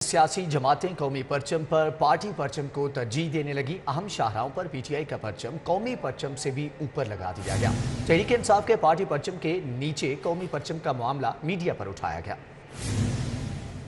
सियासी जमातें कौमी परचम पर पार्टी परचम को तरजीह देने लगी। अहम शाहराहों पर पीटीआई का परचम कौमी परचम से भी ऊपर लगा दिया गया। तहरीक इंसाफ के पार्टी परचम के नीचे कौमी परचम का मामला मीडिया पर उठाया गया।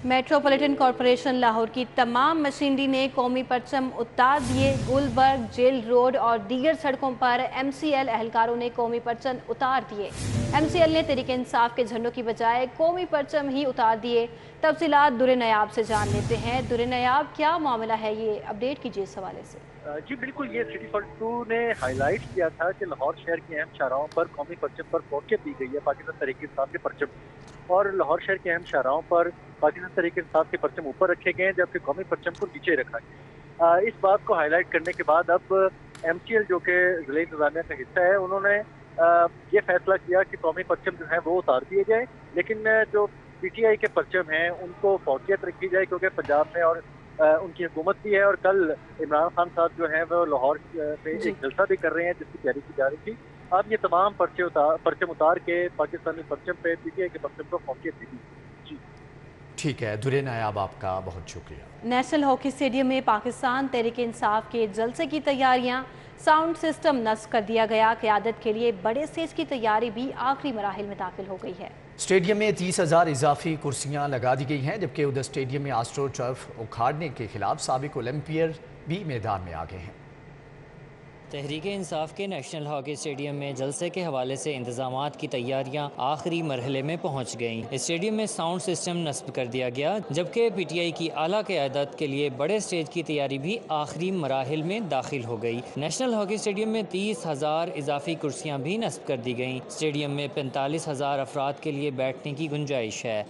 मेट्रोपॉलिटन कॉरपोरेशन लाहौर की तमाम मशीनरी ने कौमी परचम उतार दिए। गुलबर्ग, जेल रोड और दीगर सड़कों पर एमसीएल एहलकारों ने कौमी परचम उतार दिए। एमसीएल ने तहरीक इंसाफ के झंडों की बजाय कौमी परचम ही उतार दिए। तफसीलात दुर्रे नयाब से जान लेते हैं। दुर्रे नयाब, क्या मामला है, ये अपडेट कीजिए इस हवाले से। जी बिल्कुल, ये सिटी फॉल्ट 2 ने हाईलाइट किया था कि लाहौर शहर के अहम शाहराहों पर कौमी परचम पर फौकियत दी गई है पाकिस्तान तहरीक इंसाफ के परचम, और लाहौर शहर के अहम शाहराहों पर पाकिस्तान तहरीक इंसाफ के परचम ऊपर रखे गए हैं जबकि कौमी परचम को नीचे रखा गया। इस बात को हाईलाइट करने के बाद अब एमसीएल जो कि ज़िला इंतज़ामिया का हिस्सा है, उन्होंने ये फैसला किया कि कौमी परचम जो है वो उतार दिए जाए, लेकिन जो पीटीआई के परचम हैं उनको फौकियत रखी जाए क्योंकि पंजाब में और उनकी हुकूमत भी है। और कल इमरान खान साहब जो हैं वो लाहौर पे एक जलसा भी कर रहे हैं जिसकी तैयारी की जा रही थी। अब ये तमाम परचम उतार के पाकिस्तानी परचम पे पीटीआई के परचम को फौकियत दी। जी ठीक है दुर्रे नायाब, आपका बहुत शुक्रिया। नेशनल हॉकी स्टेडियम में पाकिस्तान तहरीक इंसाफ के जलसे की तैयारियां, साउंड सिस्टम नस्ब कर दिया गया। क़यादत के लिए बड़े स्टेज की तैयारी भी आखिरी मराहिल में दाखिल हो गई है। स्टेडियम में 30,000 इजाफी कुर्सियां लगा दी गई हैं, जबकि उधर स्टेडियम में आस्ट्रो टर्फ उखाड़ने के खिलाफ साबिक ओलंपियर भी मैदान में आ गए हैं। तहरीक इंसाफ के नेशनल हॉकी स्टेडियम में जलसे के हवाले से इंतजामात की तैयारियां आखिरी मरहले में पहुंच गईं। स्टेडियम में साउंड सिस्टम नस्ब कर दिया गया, जबकि पीटीआई की आला क़यादत के लिए बड़े स्टेज की तैयारी भी आखिरी मराहिल में दाखिल हो गई। नेशनल हॉकी स्टेडियम में 30,000 इजाफी कुर्सियां भी नस्ब कर दी गईं। स्टेडियम में 45,000 अफराद के लिए बैठने की गुंजाइश है।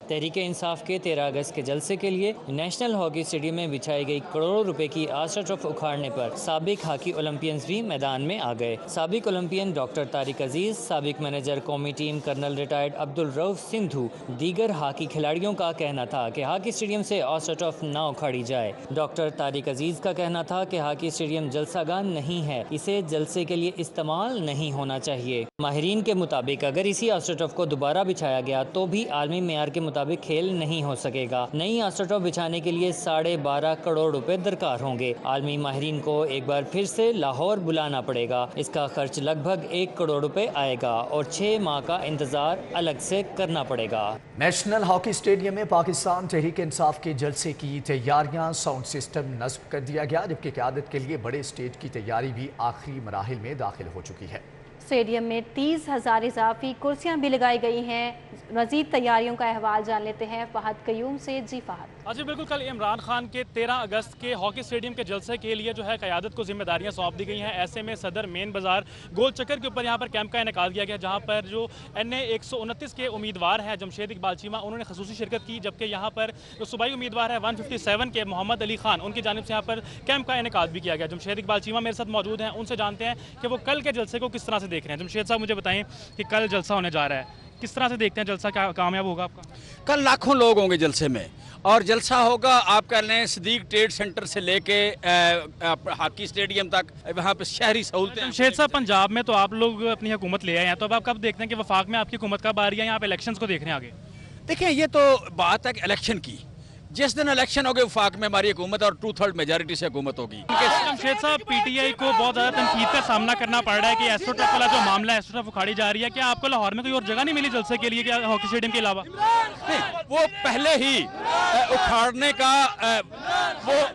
तहरीक इंसाफ के 13 अगस्त के जलसे के लिए नेशनल हॉकी स्टेडियम में बिछाई गई करोड़ों रुपए की आस्ट्रा ट्रॉफी उखाड़ने पर साबिक हॉकी ओलंपियंस भी मैदान में आ गए। साबिक ओलंपियन डॉक्टर तारिक अजीज, साबिक मैनेजर कौमी team colonel retired Abdul Rauf Sindhu, दीगर हॉकी खिलाड़ियों का कहना था कि हॉकी स्टेडियम से आस्ट्रा ट्रॉफी न उखाड़ी जाए। डॉक्टर तारिक अजीज का कहना था कि हॉकी स्टेडियम जलसागाह नहीं है, इसे जलसे के लिए इस्तेमाल नहीं होना चाहिए। माहिरीन के मुताबिक अगर इसी आस्ट्रा ट्रॉफी को दोबारा बिछाया गया तो भी आलमी मेयार के मुताबिक खेल नहीं हो सकेगा। नई आस्ट्रा ट्रॉफी बिछाने के लिए 12.5 करोड़ रुपए दरकार होंगे। आलमी माहिरीन को एक बार फिर से लाहौर बुलाना पड़ेगा। इसका खर्च लगभग 1 करोड़ रुपए आएगा और 6 माह का इंतजार अलग से करना पड़ेगा। नेशनल हॉकी स्टेडियम में पाकिस्तान तहरीक इंसाफ के जलसे की तैयारियां, साउंड सिस्टम नस्ब कर दिया गया, जबकि क़यादत के लिए बड़े स्टेज की तैयारी भी आखिरी मराहिल में दाखिल हो चुकी है। स्टेडियम में 30,000 इजाफी कुर्सियां भी लगाई गई हैं। मजीद तैयारियों का अहवाल जान लेते हैं फहद कयूम से। जी फहद। जी बिल्कुल, कल इमरान खान के 13 अगस्त के हॉकी स्टेडियम के जलसे के लिए जो है क़यादत को जिम्मेदारियां सौंप दी गई हैं। ऐसे में सदर मेन बाजार गोल चक्कर के ऊपर यहाँ पर कैंप का इनेकाल किया गया, जहाँ पर जो NA 129 के उम्मीदवार हैं जमशेद इकबाल चीमा, उन्होंने खसूसी शिरकत की, जबकि यहाँ पर जो सूबाई उम्मीदवार है 157 के मोहम्मद अली खान, उनकी जानिब से यहाँ पर कैंप का इनेकाल भी किया गया। जमशेद इकबाल चीमा मेरे साथ मौजूद हैं, उनसे जानते हैं कि वो कल के जलसे को किस तरह से देख रहे हैं। जमशेद साहब, मुझे बताएं कि कल जलसा होने जा रहा है, किस तरह से देखते हैं जलसा, क्या कामयाब होगा आपका? कल लाखों लोग होंगे जलसे में, और जलसा होगा आप कह लें सदीक ट्रेड सेंटर से लेके हॉकी स्टेडियम तक, वहाँ पे शहरी सहूलतें। जमशेद साहब, पंजाब में तो आप लोग अपनी हुकूमत ले आए हैं, तो अब आप कब देखते हैं कि वफाक में आपकी हुकूमत कब आ रही है, यहाँ पे इलेक्शंस को देख रहे हैं आगे? देखिए, ये तो बात है कि इलेक्शन की, जिस दिन इलेक्शन होगा वफाक में हमारी हुकूमत और 2/3 मेजोरिटी से हुकूमत होगी। जमशेद साहब, पीटीआई को बहुत ज़्यादा तनकीद का सामना करना पड़ रहा है कि एस्ट्रो टर्फ वाला जो मामला है, एस्ट्रो टर्फ उखाड़ी जा रही है। क्या आपको लाहौर में कोई और जगह नहीं मिली जलसे के लिए, क्या हॉकी स्टेडियम के अलावा? वो पहले ही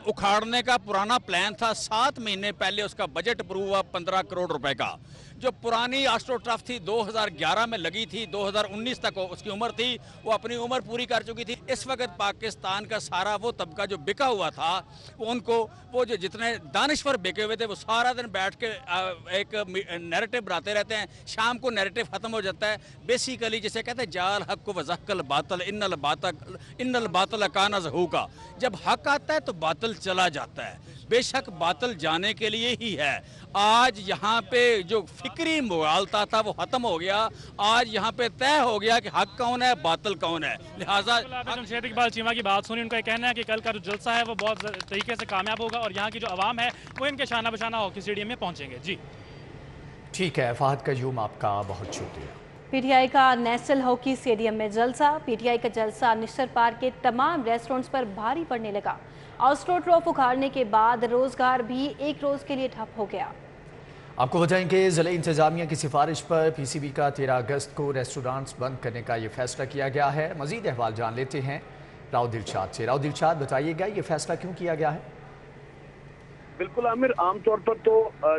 उखाड़ने का पुराना प्लान था। 7 महीने पहले उसका बजट अप्रूव हुआ 15 करोड़ रुपए का। जो पुरानी आस्ट्रो टर्फ थी 2011 में लगी थी, 2019 तक उसकी उम्र थी, वो अपनी उम्र पूरी कर चुकी थी। इस वक्त पाकिस्तान का सारा वो तबका जो बिका हुआ था, वो जो जितने दानिश्वर बिके हुए थे, वो सारा दिन बैठ के एक नैरेटिव बनाते रहते हैं। शाम को नैरेटिव खत्म हो जाता है। बेसिकली जिसे कहते हैं जाल हक व ज़हकल बातल इन्नल बातल काना ज़हूका। जब हक आता है तो बातल चला जाता है। बेशक बातल जाने के लिए ही है। आज यहाँ पे जो फिक्री मुगालता था वो खत्म हो गया। आज यहाँ पे तय हो गया कि हक कौन है, बातिल कौन है। लिहाजा जमशेद इकबाल चीमा की बात सुनी, उनका कहना है कि कल का जो जलसा है वो बहुत तरीके से कामयाब होगा और यहाँ की जो आवाम है वो इनके शाना बशाना हॉकी स्टेडियम में पहुँचेंगे। जी ठीक है फहद कयूम, आपका बहुत शुक्रिया। पीटीआई का नेशनल हॉकी स्टेडियम में जलसा। पीटीआई का जलसा निश्चर पार्क के तमाम रेस्टोरेंट्स पर भारी पड़ने लगा। ऑस्ट्रो ट्रॉफ उखाड़ने के बाद रोजगार भी एक रोज के लिए ठप हो गया। आपको बताएं कि जिला इंतजामिया की सिफारिश पर पीसीबी का 13 अगस्त को रेस्टोरेंट्स बंद करने का ये फैसला किया गया है। मजीद अहवाल जान लेते हैं राव दिलशाद से। राव दिलशाद, बताइएगा ये फैसला क्यों किया गया है? बिल्कुल आमिर, आमतौर पर तो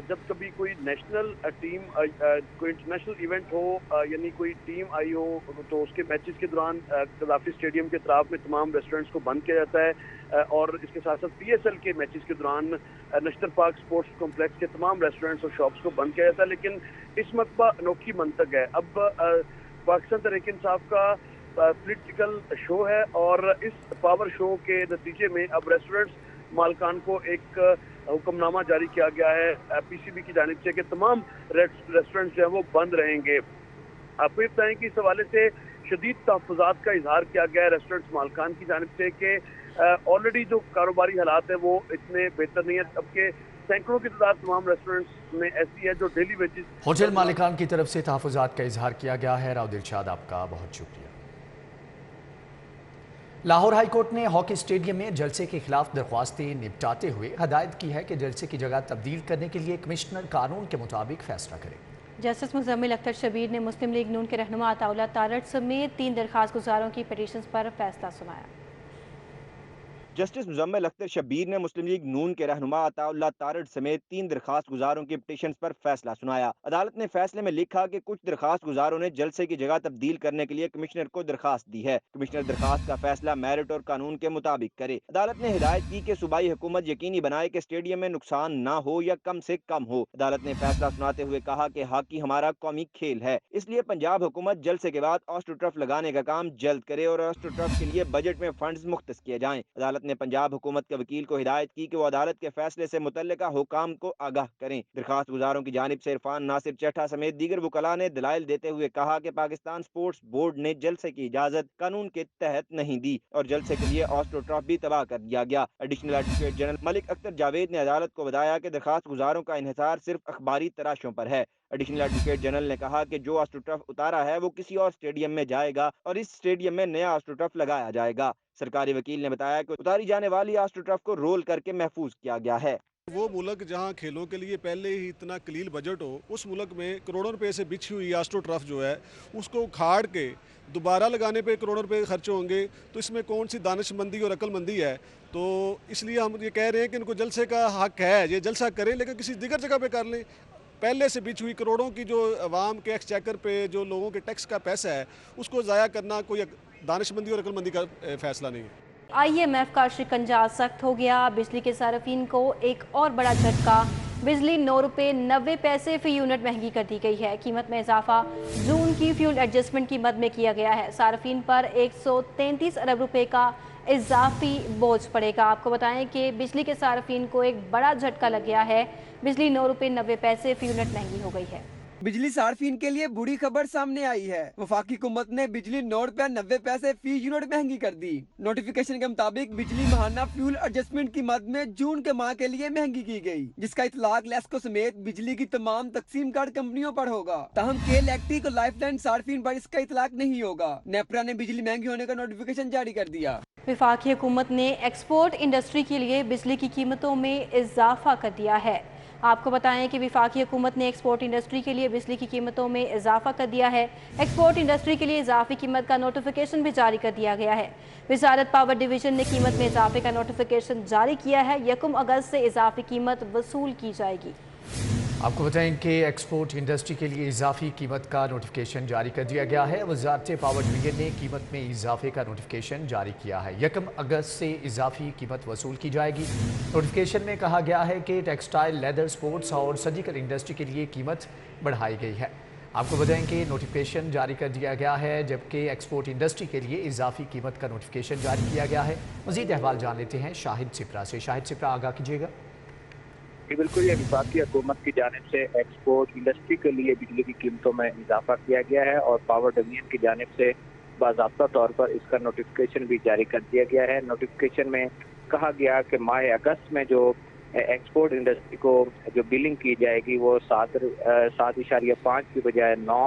जब कभी कोई नेशनल टीम कोई इंटरनेशनल इवेंट हो यानी कोई टीम आई हो तो उसके मैचेस के दौरान कदाफी स्टेडियम के अतराफ में तमाम रेस्टोरेंट्स को बंद किया जाता है और इसके साथ साथ पीएसएल के मैचेस के दौरान नेशनल पार्क स्पोर्ट्स कॉम्प्लेक्स के तमाम रेस्टोरेंट्स और शॉप्स को बंद किया जाता है। लेकिन इस मरतबा अनोखी मंतक है। अब पाकिस्तान तहरीक इंसाफ का पॉलिटिकल शो है और इस पावर शो के नतीजे में अब रेस्टोरेंट्स मालकान को एक हुक्मनामा जारी किया गया है पीसीबी की जानिब से कि तमाम रेस्टोरेंट्स जो है वो बंद रहेंगे। आपको ये बताएं कि इस हवाले से शदीद तहफ़्फ़ुज़ात का इजहार किया गया है रेस्टोरेंट्स मालकान की जानिब से कि ऑलरेडी जो कारोबारी हालात है वो इतने बेहतर नहीं है। अब के सैकड़ों की तादाद तमाम रेस्टोरेंट्स में ऐसी है जो डेली वेजेस। होटल मालिकान की तरफ से तहफ़्फ़ुज़ात का इजहार किया गया है। राव दिलशाद, आपका बहुत शुक्रिया। लाहौर हाई कोर्ट ने हॉकी स्टेडियम में जलसे के खिलाफ दरख्वास्तें निपटाते हुए हदायत की है कि जलसे की जगह तब्दील करने के लिए कमिश्नर कानून के मुताबिक फैसला करे। जस्टिस मुज़म्मिल अख्तर शबीर ने मुस्लिम लीग नून के रहनुमा अताउल्लाह तारड़ समेत 3 दरख्वास्त गुजारों की पिटीशंस पर फैसला सुनाया। जस्टिस मुज़म्मिल अख्तर शबीर ने मुस्लिम लीग नून के रहनुमा अताउल्लाह तारड़ समेत 3 दरखास्त गुजारों की पिटीशंस पर फैसला सुनाया। अदालत ने फैसले में लिखा कि कुछ दरखास्त गुजारों ने जलसे की जगह तब्दील करने के लिए कमिश्नर को दरखास्त दी है। कमिश्नर दरखास्त का फैसला मेरिट और कानून के मुताबिक करे। अदालत ने हिदायत की कि सूबाई हुकूमत यकीनी बनाए कि स्टेडियम में नुकसान न हो या कम से कम हो। अदालत ने फैसला सुनाते हुए कहा कि हॉकी हमारा कौमी खेल है, इसलिए पंजाब हुकूमत जलसे के बाद ऑस्ट्रो टर्फ लगाने का काम जल्द करे और ऑस्ट्रो टर्फ के लिए बजट में फंड्स मुख्तस किए जाएं। अदालत ने पंजाब हुकूमत के वकील को हिदायत की कि वो अदालत के फैसले से मुतल्लिका हुकाम को आगाह करें। दरखास्त गुजारों की जानिब से इरफान नासिर चट्टा समेत दीगर वकला ने दलाइल देते हुए कहा कि पाकिस्तान स्पोर्ट्स बोर्ड ने जलसे की इजाजत कानून के तहत नहीं दी और जलसे के लिए ऑस्ट्रो ट्रॉफ भी तबाह कर दिया गया। Additional advocate general Malik Akhtar Javed ने अदालत को बताया कि दरखास्त गुजारों का इन्हिसार सिर्फ अखबारी तराशों पर है। एडिशनल एडवोकेट जनरल ने कहा कि जो ऑस्ट्रो टर्फ उतारा है वो किसी और स्टेडियम में जाएगा और इस स्टेडियम में नया ऑस्ट्रो टर्फ लगाया जाएगा। सरकारी वकील ने बताया कि उतारी जाने वाली ऑस्ट्रो टर्फ को रोल करके महफूज किया गया है। वो मुल्क जहाँ खेलों के लिए पहले ही इतना कलील बजट हो, उस मुल्क में करोड़ों रुपए से बिछी हुई ऑस्ट्रो टर्फ जो है उसको उखाड़ के दोबारा लगाने पे करोड़ों रुपए खर्च होंगे, तो इसमें कौन सी दानिशमंदी और अक्लमंदी है? तो इसलिए हम ये कह रहे हैं कि इनको जलसे का हक है, ये जलसा करें लेकिन किसी दिगर जगह पे कर लें। पहले से बिछ हुई करोड़ों की जो अवाम के एक्सचेकर पे जो लोगों के टैक्स का पैसा है उसको ज़ाया करना कोई दानिशमंदी और अक्लमंदी का फैसला नहीं है। IMF का शिकंजा सख्त हो गया। बिजली के सार्फिन को एक और बड़ा झटका। बिजली 9 रुपये 90 पैसे फी यूनिट महंगी कर दी गई है। कीमत में इजाफा जून की फ्यूल एडजस्टमेंट की मद में किया गया है। सार्फिन पर 133 अरब रुपए का इजाफी बोझ पड़ेगा। आपको बताएं कि बिजली के सार्फिन को एक बड़ा झटका लग गया है। बिजली 9 रुपये 90 पैसे फी यूनिट महंगी हो गई है। बिजली सार्फिन के लिए बुरी खबर सामने आई है। वफाकी हुकूमत ने बिजली 9 रुपया 90 पैसे फी यूनिट महंगी कर दी। नोटिफिकेशन के मुताबिक बिजली महाना फ्यूल एडजस्टमेंट की मद में जून के माह के लिए महंगी की गई, जिसका इतलाक लेस्को समेत बिजली की तमाम तकसीम कार कंपनियों पर होगा। ताहम के इलेक्ट्रिक और लाइफलाइन सार्फिन पर इसका इतलाक नहीं होगा। नेपरा ने बिजली महंगी होने का नोटिफिकेशन जारी कर दिया। वफाकी हुकूमत ने एक्सपोर्ट इंडस्ट्री के लिए बिजली की कीमतों में इजाफा कर दिया है। आपको बताएं कि वफाकी हुकूमत ने एक्सपोर्ट इंडस्ट्री के लिए बिजली की कीमतों में इजाफा कर दिया है। एक्सपोर्ट इंडस्ट्री के लिए इजाफी कीमत का नोटिफिकेशन भी जारी कर दिया गया है। वजारत पावर डिवीजन ने कीमत में इजाफे का नोटिफिकेशन जारी किया है। 1 अगस्त से इजाफी कीमत वसूल की जाएगी। आपको बताएं कि एक्सपोर्ट इंडस्ट्री के लिए इजाफी कीमत का नोटिफिकेशन जारी कर दिया गया है। वजारत पावर डिवीजन ने कीमत में इजाफे का नोटिफिकेशन जारी किया है। 1 अगस्त से इजाफी कीमत वसूल की जाएगी। नोटिफिकेशन में कहा गया है कि टेक्सटाइल, लेदर, स्पोर्ट्स और सर्जिकल इंडस्ट्री के लिए कीमत बढ़ाई गई है। आपको बताएं कि नोटिफिकेशन जारी कर दिया गया है, जबकि एक्सपोर्ट इंडस्ट्री के लिए इजाफी कीमत का नोटिफिकेशन जारी किया गया है। मजीद अहवाल जान लेते हैं शाहिद सिपरा से। शाहिद सिपरा, आगाह कीजिएगा। बिल्कुल, ये वफाकी हुकूमत की जानिब से एक्सपोर्ट इंडस्ट्री के लिए बिजली की कीमतों में इजाफा किया गया है और पावर डिवीजन की जानिब से बाज़ाब्ता तौर पर इसका नोटिफिकेशन भी जारी कर दिया गया है। नोटिफिकेशन में कहा गया कि माह अगस्त में जो एक्सपोर्ट इंडस्ट्री को जो बिलिंग की जाएगी वो 7.5 की बजाय 9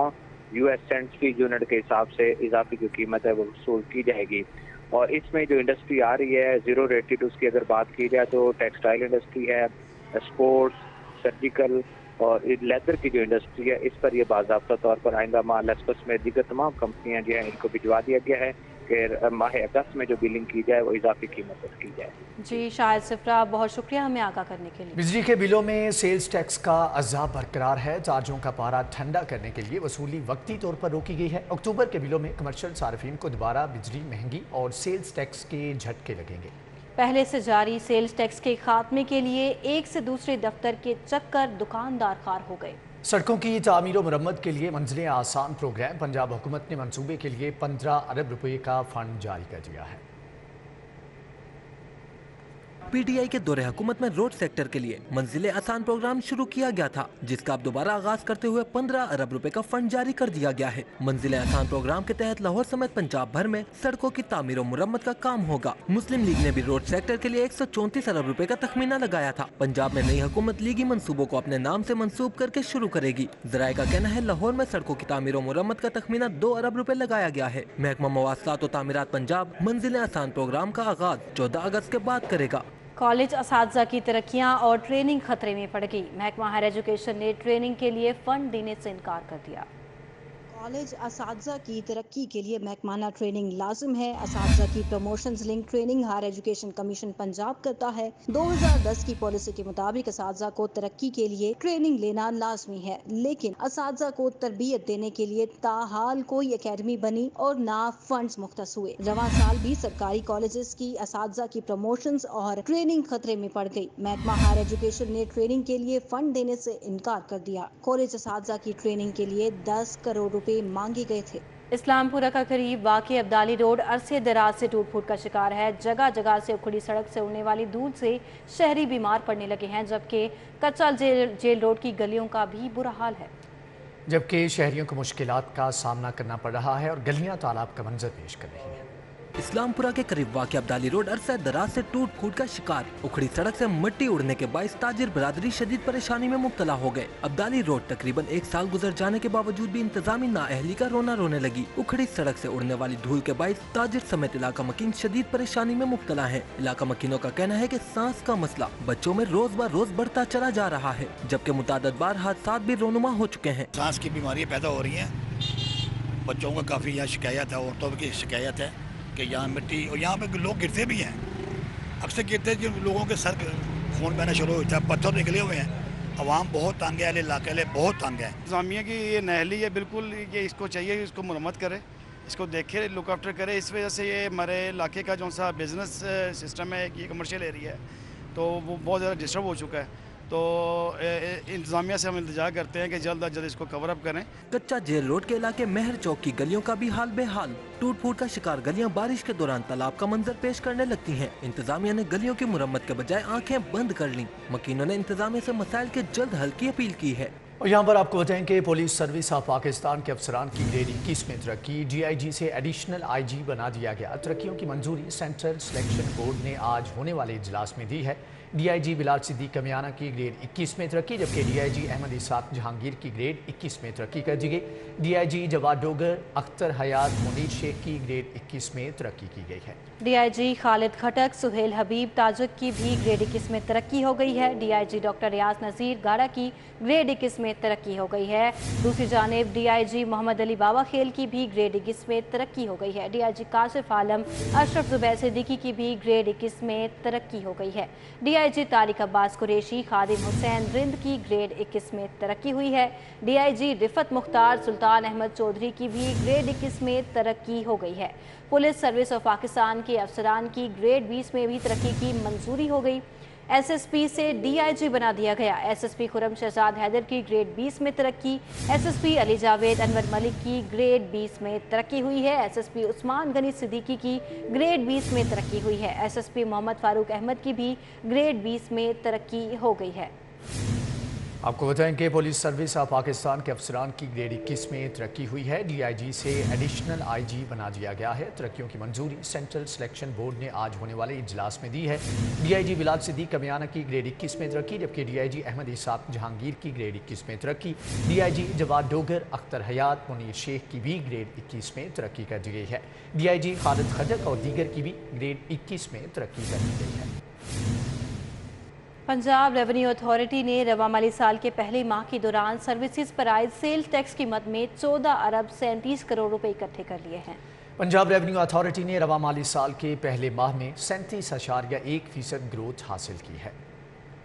US سینٹس فی یونٹ کے حساب سے اضافی جو قیمت ہے وہ وصول کی جائے گی. اور اس میں جو انڈسٹری آ رہی ہے زیرو ریٹڈ، اس کی اگر بات کی جائے تو ٹیکسٹائل انڈسٹری ہے، اسپورٹس، سرجیکل اور لیدر کی جو انڈسٹری ہے، اس پر یہ باضابطہ طور پر آئندہ ماہ لیسپس میں دیگر تمام کمپنیاں جو ہیں ان کو بھجوا دیا گیا ہے کہ ماہ اگست میں جو بلنگ کی جائے وہ اضافی قیمت پر کی جائے. جی شاہد سفرا، بہت شکریہ ہمیں آگاہ کرنے کے لیے. بجلی کے بلوں میں سیلز ٹیکس کا عذاب برقرار ہے. چارجوں کا پارا ٹھنڈا کرنے کے لیے وصولی وقتی طور پر روکی گئی ہے. اکتوبر کے بلوں میں کمرشل صارفین کو دوبارہ بجلی مہنگی اور سیلز ٹیکس کے جھٹکے لگیں گے. پہلے سے جاری سیلز ٹیکس کے خاتمے کے لیے ایک سے دوسرے دفتر کے چکر دکاندار خوار ہو گئے. سڑکوں کی تعمیر و مرمت کے لیے منزلیں آسان پروگرام. پنجاب حکومت نے منصوبے کے لیے 15 ارب روپے کا فنڈ جاری کر دیا ہے. پی ٹی آئی کے دور حکومت میں روڈ سیکٹر کے لیے منزل آسان پروگرام شروع کیا گیا تھا، جس کا اب دوبارہ آغاز کرتے ہوئے 15 ارب روپے کا فنڈ جاری کر دیا گیا ہے. منزل آسان پروگرام کے تحت لاہور سمیت پنجاب بھر میں سڑکوں کی تعمیر و مرمت کا کام ہوگا. مسلم لیگ نے بھی روڈ سیکٹر کے لیے 134 ارب روپے کا تخمینہ لگایا تھا. پنجاب میں نئی حکومت لیگی منصوبوں کو اپنے نام سے منسوب کر کے شروع کرے گی. ذرائع کا کہنا ہے لاہور میں سڑکوں کی تعمیر و مرمت کا تخمینہ 2 ارب روپے لگایا گیا ہے. محکمہ مواصلات و تعمیرات پنجاب منزل آسان پروگرام کا آغاز 14 اگست کے بعد کرے گا. کالج اساتذہ کی ترقیاں اور ٹریننگ خطرے میں پڑ گئی. محکمہ ہائر ایجوکیشن نے ٹریننگ کے لیے فنڈ دینے سے انکار کر دیا. کالج اساتذہ کی ترقی کے لیے محکمانہ ٹریننگ لازم ہے. اساتذہ کی promotions link training higher education commission Punjab کرتا ہے. 2010 کی پالیسی کے مطابق اساتذہ کو ترقی کے لیے ٹریننگ لینا لازمی ہے، لیکن اساتذہ کو تربیت دینے کے لیے تاحال کوئی اکیڈمی بنی اور نہ فنڈز مختص ہوئے. رواں سال بھی سرکاری کالجز کی اساتذہ کی پروموشنز اور ٹریننگ خطرے میں پڑ گئی. محکمہ ہائر ایجوکیشن نے ٹریننگ کے لیے فنڈ دینے سے انکار کر دیا. کالج اساتذہ کی ٹریننگ کے لیے 10 کروڑ روپے مانگے گئے تھے. اسلام پورہ کا قریب واقع عبدالی روڈ عرصے دراز سے ٹوٹ پھوٹ کا شکار ہے. جگہ جگہ سے اکھڑی سڑک سے اڑنے والی دھول سے شہری بیمار پڑنے لگے ہیں، جبکہ کچا جیل روڈ کی گلیوں کا بھی برا حال ہے. جبکہ شہریوں کو مشکلات کا سامنا کرنا پڑ رہا ہے اور گلیاں تالاب کا منظر پیش کر رہی ہیں. اسلام پورہ کے قریب واقع عبدالی روڈ عرصہ دراز سے ٹوٹ پھوٹ کا شکار. اکھڑی سڑک سے مٹی اڑنے کے باعث تاجر برادری شدید پریشانی میں مبتلا ہو گئے. عبدالی روڈ تقریباً 1 سال گزر جانے کے باوجود بھی انتظامی نااہلی کا رونا رونے لگی. اکھڑی سڑک سے اڑنے والی دھول کے باعث تاجر سمیت علاقہ مکین شدید پریشانی میں مبتلا ہیں. علاقہ مکینوں کا کہنا ہے کہ سانس کا مسئلہ بچوں میں روز بہ روز بڑھتا چلا جا رہا ہے، جبکہ متعدد بار حادثات بھی رونما ہو چکے ہیں. سانس کی بیماریاں پیدا ہو رہی ہیں، بچوں کا کافی یہاں شکایت ہے، عورتوں کی شکایت ہے کہ یہاں مٹی، اور یہاں پہ لوگ گرتے بھی ہیں. اکثر گرتے ہیں جن لوگوں کے سر خون بہنا شروع ہوتا ہے، پتھر نکلے ہوئے ہیں. عوام بہت تنگ ہے، علاقے والے بہت تنگ ہیں. انتظامیہ کی یہ نااہلی ہے بالکل، یہ اس کو چاہیے اس کو مرمت کرے، اس کو دیکھے، لک آفٹر کرے. اس وجہ سے یہ ہمارے علاقے کا جو سا بزنس سسٹم ہے، یہ کمرشل ایریا ہے، تو وہ بہت زیادہ ڈسٹرب ہو چکا ہے. تو انتظامیہ سے ہم التجا کرتے ہیں کہ جلد از جلد اس کو کور اپ کریں. کچا جیل روڈ کے علاقے مہر چوک کی گلیوں کا بھی حال بے حال. ٹوٹ پھوٹ کا شکار گلیاں بارش کے دوران تالاب کا منظر پیش کرنے لگتی ہیں. انتظامیہ نے گلیوں کی مرمت کے بجائے آنکھیں بند کر لیں. مکینوں نے انتظامیہ سے مسائل کے جلد حل کی اپیل کی ہے. اور یہاں پر آپ کو بتائیں کہ پولیس سروس آف پاکستان کے افسران کی گریڈ 21 میں ترقی. ڈی آئی جی سے ایڈیشنل آئی جی بنا دیا گیا. ترقیوں کی منظوری سینٹرل سلیکشن بورڈ نے آج ہونے والے اجلاس میں دی ہے. ڈی آئی جی بلال صدیق کمیانہ کی گریڈ 21 میں ترقی، جبکہ ڈی آئی جی احمد اسحاق جہانگیر کی گریڈ 21 میں ترقی کر دی گئی. ڈی آئی جی جواد ڈوگر اختر حیات منیر شیخ کی گریڈ 21 میں ترقی کی گئی ہے. ڈی آئی جی خالد کھٹک سہیل حبیب تاجک کی بھی گریڈ 21 میں ترقی ہو گئی ہے. ڈی آئی جی ڈاکٹر ریاض نذیر گاڑا کی گریڈ 21 میں ترقی ہو گئی ہے. دوسری جانب ڈی آئی جی محمد علی بابا خیل کی بھی گریڈ 21 میں ترقی ہو گئی ہے. ڈی آئی جی کاشف عالم اشرف زبیر صدیقی کی بھی گریڈ 21 میں ترقی ہو گئی ہے. ڈی آئی جی طارق عباس قریشی خادم حسین رند کی گریڈ 21 میں ترقی ہوئی ہے. ڈی آئی جی رفت مختار سلطان احمد چودھری کی بھی گریڈ 21 میں ترقی ہو گئی ہے. پولیس سروس آف پاکستان کے افسران کی گریڈ 20 میں بھی ترقی کی منظوری ہو گئی. ایس ایس پی سے ڈی آئی جی بنا دیا گیا. ایس ایس پی خرم شہزاد حیدر کی گریڈ 20 میں ترقی. ایس ایس پی علی جاوید انور ملک کی گریڈ 20 میں ترقی ہوئی ہے. ایس ایس پی عثمان غنی صدیقی کی گریڈ 20 میں ترقی ہوئی ہے. ایس ایس پی محمد فاروق احمد کی بھی گریڈ 20 میں ترقی ہو گئی ہے. आपको बताएं कि पुलिस सर्विस ऑफ पाकिस्तान के अफसरान की ग्रेड 21 में तरक्की हुई है। DIG से एडिशनल IG बना दिया गया है। तरक्कियों की मंजूरी सेंट्रल सिलेक्शन बोर्ड ने आज होने वाले इजलास में दी है। DIG बिलाल सिद्दीक कमियाना की ग्रेड 21 में तरक्की, जबकि DIG अहमद इसाक जहांगीर की ग्रेड 21 में तरक्की। DIG जवाद डोगर, अख्तर हयात, मुनीर शेख की भी ग्रेड 21 में तरक्की कर दी गई है। DIG खालिद खटक और दीगर की भी ग्रेड 21 में तरक्की कर दी गई है। पंजाब रेवेन्यू अथॉरिटी ने रवा माली साल के पहले माह के दौरान सर्विसेज पर आए सेल्स टैक्स की मद में 14 अरब 37 करोड़ रुपए इकट्ठे कर लिए हैं। पंजाब रेवेन्यू अथॉरिटी ने रवा माली साल के पहले माह में 37.1% ग्रोथ हासिल की है।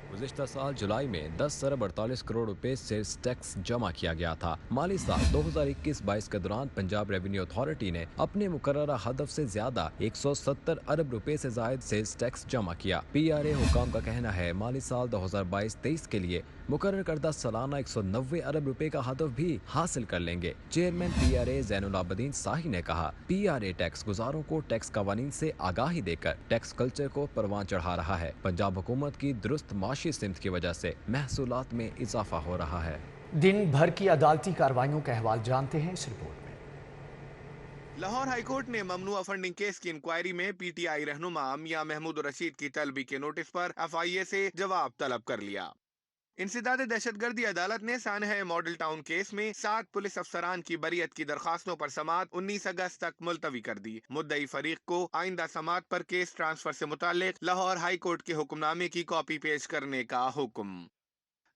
गुज़िश्ता साल जुलाई में 10 अरब 48 करोड़ रुपए सेल्स टैक्स जमा किया गया था। माली साल 2021-22 के दौरान पंजाब रेवेन्यू अथॉरिटी ने अपने मुकर्ररा हदफ से ज्यादा 170 अरब रुपए से जायद सेल्स टैक्स जमा किया। PRA हुकाम का कहना है माली साल 2022-23 के लिए मुकर्रर करदा सालाना 190 अरब रुपए का हदफ भी हासिल कर लेंगे। चेयरमैन PRA ज़ैनुल आबदीन साही ने कहा, PRA टैक्स गुजारों को टैक्स कवानीन से आगाही देकर टैक्स कल्चर को परवान चढ़ा रहा है। पंजाब हुकूमत की दुरुस्त माशी सिमत की वजह से महसूलात में इजाफा हो रहा है। दिन भर की अदालती कार्रवाइयों का अहवाल जानते हैं इस रिपोर्ट में। लाहौर हाईकोर्ट ने ममनुआ फंडिंग केस की इंक्वायरी में PTI रहनुमा मियां महमूद रशीद की तलबी के नोटिस पर FIA से जवाब तलब कर लिया। इंसदाद दहशतगर्दी अदालत ने सानहा मॉडल टाउन केस में 7 पुलिस अफसरान की बरियत की दरखास्तों पर समाअत 19 अगस्त तक मुलतवी कर दी। मुद्दई फरीक को आइंदा समाअत पर केस ट्रांसफर से मुताल्लिक लाहौर हाई कोर्ट के हुक्मनामे की कॉपी पेश करने का हुक्म।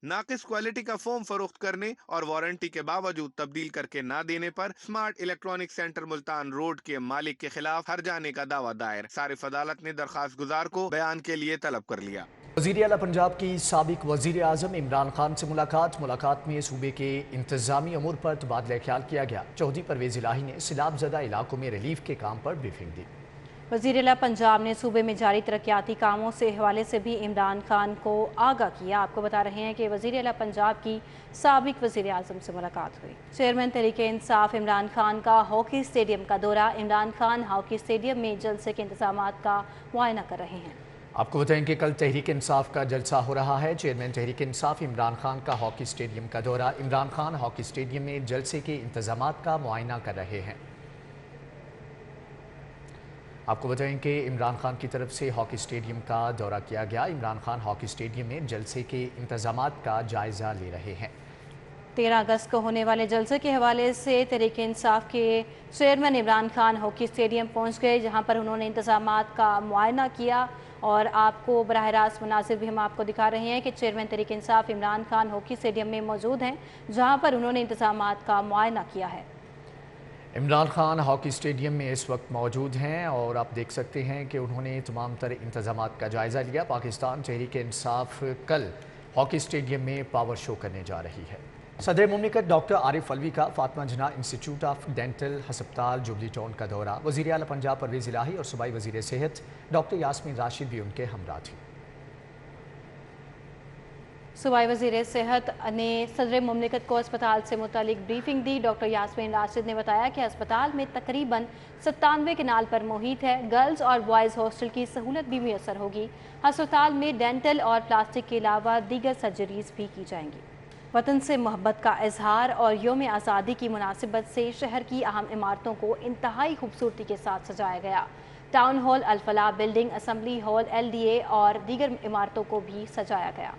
नाकिस क्वालिटी का फोम फरोख्त करने और वारंटी के बावजूद तब्दील करके ना देने पर smart electronic centre Multan road के मालिक के खिलाफ हर्जाने का दावा दायर। सारिफ अदालत ने दरखास्त गुजार को बयान के लिए तलब कर लिया। वज़ीर आला पंजाब की साबिक वज़ीर आज़म इमरान खान से मुलाकात में सूबे के इंतजामी अमूर पर तबादला ख्याल किया गया। चौधरी परवेज़ इलाही ने सैलाब ज़दा इलाकों में रिलीफ के काम पर ब्रीफिंग दी। वज़ीर आला पंजाब ने सूबे में जारी तरक्याती कामों से हवाले से भी इमरान खान को आगाह किया। आपको बता रहे हैं कि वज़ीर आला पंजाब की साबिक वज़ीर आज़म से मुलाकात हुई। चेयरमैन तहरीक इंसाफ इमरान खान का हॉकी स्टेडियम का दौरा। इमरान खान हॉकी स्टेडियम में जलसे के इंतजामात का मुआयना कर रहे हैं। आपको बताएं कि कल तहरीक इंसाफ का जलसा हो रहा है। चेयरमैन तहरीक इंसाफ इमरान खान का हॉकी स्टेडियम का दौरा। इमरान खान हॉकी स्टेडियम में जलसे के इंतजामात का मुआयना कर रहे हैं। आपको बताएं कि इमरान खान की तरफ से हॉकी स्टेडियम का दौरा किया गया। इमरान खान हॉकी स्टेडियम में जलसे के इंतजामात का जायजा ले रहे हैं। 13 अगस्त को होने वाले जलसे के हवाले से तहरीक इंसाफ के chairman Imran Khan hockey stadium पहुंच गए, जहां पर उन्होंने इंतजामात का मुआयना किया। और आपको बराह रास्त मुनासिर भी हम आपको दिखा रहे हैं कि chairman Tehreek Insaf Imran Khan hockey stadium में मौजूद हैं, जहां पर उन्होंने इंतजामात का मुआयना किया है। इमरान खान हॉकी स्टेडियम में इस वक्त मौजूद हैं और आप देख सकते हैं कि उन्होंने तमाम तर इंतजामात का जायज़ा लिया। पाकिस्तान तहरीक इंसाफ कल हॉकी स्टेडियम में पावर शो करने जा रही है। सदर मुमलिकत डॉक्टर आरिफ अलवी का फातिमा जिन्ना इंस्टीट्यूट ऑफ डेंटल हस्पताल जुबली टाउन का दौरा। वज़ीर आला पंजाब परवेज़ इलाही और सूबाई वज़ीर सेहत डॉक्टर यास्मीन राशिद भी उनके हमरा थी। सूबाई वज़ीर सेहत ने सदर मुमलिकत को अस्पताल से मुतालिक ब्रीफिंग दी। डॉक्टर यास्मीन राशिद ने बताया कि अस्पताल में तकरीबन 97 कनाल पर मुहित है। गर्ल्स और बॉयज़ हॉस्टल की सहूलत भी मुयसर होगी। अस्पताल में डेंटल और प्लास्टिक के अलावा दीगर सर्जरीज भी की जाएंगी। वतन से मोहब्बत का इजहार और यौम आज़ादी की मुनासिबत से शहर की अहम इमारतों को इंतहाई खूबसूरती के साथ सजाया गया। Town hall, Al-Falah building, assembly hall, LDA और दीगर इमारतों को भी सजाया गया।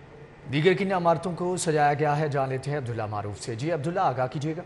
दीगर किन इमारतों को सजाया गया है जान लेते हैं अब्दुल्ला मारूफ से। जी अब्दुल्ला, आगाह कीजिएगा।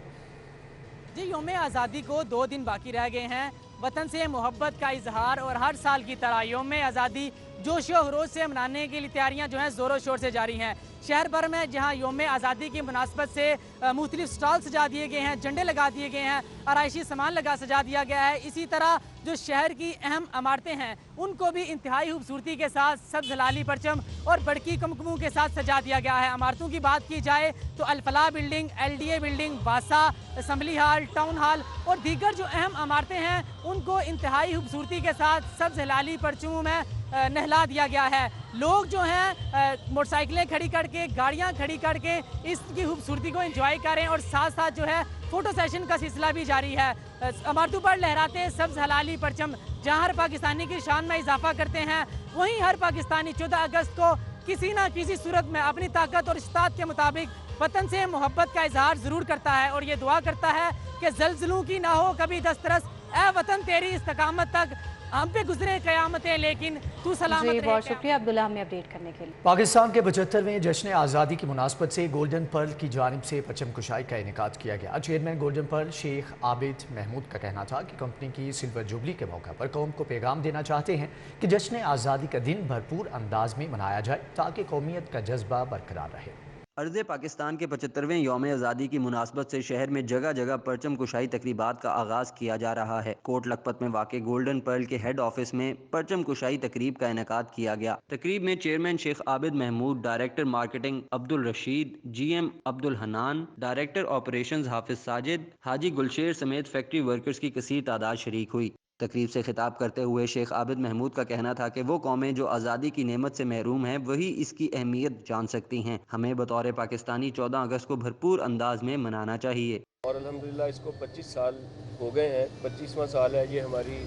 जी, यौम आज़ादी को 2 दिन बाकी रह गए हैं। वतन से मोहब्बत का इजहार और हर साल की तरह यौम आज़ादी जोश व खरोश से मनाने के लिए तैयारियां जो हैं ज़ोरों शोर से जारी हैं। शहर भर में जहां यौम आज़ादी की मुनासबत से मुख्तलिफ स्टॉल सजा दिए गए हैं, झंडे लगा दिए गए हैं, आराइशी सामान सजा दिया गया है। इसी तरह जो शहर की अहम इमारतें हैं उनको भी इंतहाई खूबसूरती के साथ सब्ज़ हलाली परचम और बड़की कमकमों के साथ सजा दिया गया है। इमारतों की बात की जाए तो अल-फलाह बिल्डिंग, LDA बिल्डिंग, बासा, असम्बली हॉल, टाउन हॉल और दीगर जो अहम इमारतें हैं उनको इंतहाई खूबसूरती के साथ सब्ज़ हलाली परचमों में नहला दिया गया है। लोग जो हैं मोटरसाइकिलें खड़ी करके, गाड़ियां खड़ी करके इसकी खूबसूरती को एंजॉय करें और साथ साथ जो है फ़ोटो सेशन का सिलसिला भी जारी है। इमारतों पर लहराते सब्ज़ हलाली परचम जहाँ हर पाकिस्तानी की शान में इजाफा करते हैं, वहीं हर पाकिस्तानी 14 अगस्त को किसी न किसी सूरत में अपनी ताकत और इस्तात के मुताबिक वतन से मोहब्बत का इजहार ज़रूर करता है और ये दुआ करता है कि ज़ल्ज़लों की ना हो कभी दस्तरस, ए वतन तेरी इस्तकामत तक हम पे गुजरे क़यामतें लेकिन तू सलामत रहे। बहुत शुक्रिया अब्दुल्ला हमें अपडेट करने के लिए। पाकिस्तान के 75वें जश्न आज़ादी की मुनासबत से गोल्डन पर्ल की जानिब से परचम कुशाई का इनेकाद किया गया। Chairman golden pearl Sheikh Abid Mahmood का कहना था कि कंपनी की सिल्वर जुबली के मौका पर कौम को पैगाम देना चाहते हैं कि जश्न आज़ादी का दिन भरपूर अंदाज में मनाया जाए ताकि कौमियत का जज्बा बरकरार रहे। अर्ज़ पाकिस्तान के 75वें यौम आज़ादी की मुनासबत से शहर में जगह जगह परचम कुशाई तकरीबात का आगाज़ किया जा रहा है। कोट लखपत में वाक़ गोल्डन पर्ल के हेड ऑफिस में परचम कुशाई तकरीब का इनेकाद किया गया। तकरीब में chairman Sheikh Abid Mahmood, director marketing Abdul Rasheed, GM Abdul Hanan, director operations Hafiz Sajid, Haji Gulsher समेत फैक्ट्री वर्कर्स की कसीर तादाद शरीक हुई। तकरीब से खिताब करते हुए शेख आबिद महमूद का कहना था कि वो कौमें जो आज़ादी की नेमत से महरूम हैं वही इसकी अहमियत जान सकती हैं। हमें बतौर पाकिस्तानी 14 अगस्त को भरपूर अंदाज में मनाना चाहिए। और अल्हम्दुलिल्लाह इसको 25 साल हो गए हैं, 25वां साल है ये, हमारी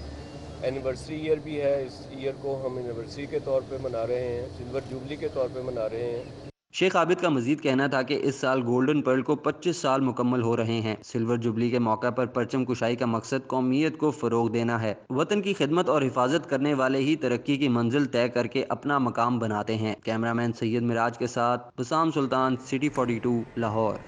एनिवर्सरी ईयर भी है। इस ईयर को हम एनिवर्सरी के तौर पे मना रहे हैं, सिल्वर जुबली के तौर पे मना रहे हैं। शेख आबिद का मजीद कहना था कि इस साल गोल्डन पर्ल को 25 साल मुकम्मल हो रहे हैं। सिल्वर जुबली के मौका पर परचम कुशाई का मकसद कौमियत को फ़रोग देना है। वतन की खिदमत और हिफाजत करने वाले ही तरक्की की मंजिल तय करके अपना मकाम बनाते हैं। कैमरामैन सैयद मिराज के साथ बसाम सुल्तान, सिटी 42, लाहौर।